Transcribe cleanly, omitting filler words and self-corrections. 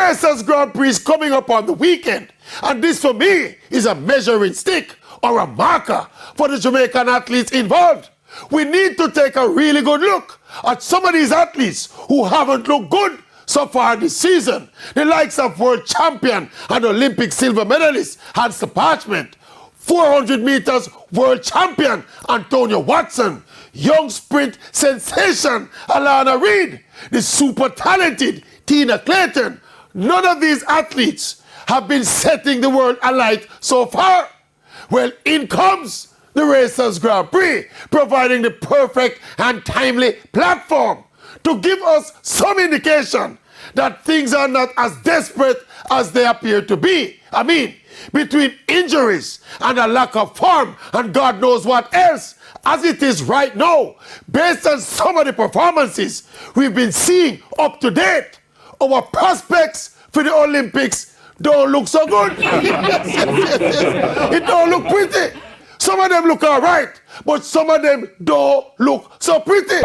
Racers Grand Prix is coming up on the weekend, and this for me is a measuring stick or a marker for the Jamaican athletes involved. We need to take a really good look at some of these athletes who haven't looked good so far this season. The likes of world champion and Olympic silver medalist Hans Parchment, 400 meters world champion Antonio Watson, young sprint sensation Alana Reid, the super talented Tina Clayton. None of these athletes have been setting the world alight so far. Well, in comes the Racers Grand Prix, providing the perfect and timely platform to give us some indication that things are not as desperate as they appear to be. I mean, between injuries and a lack of form and God knows what else, as it is right now, based on some of the performances we've been seeing up to date, our prospects for the Olympics don't look so good. It don't look pretty. Some of them look all right, but some of them don't look so pretty.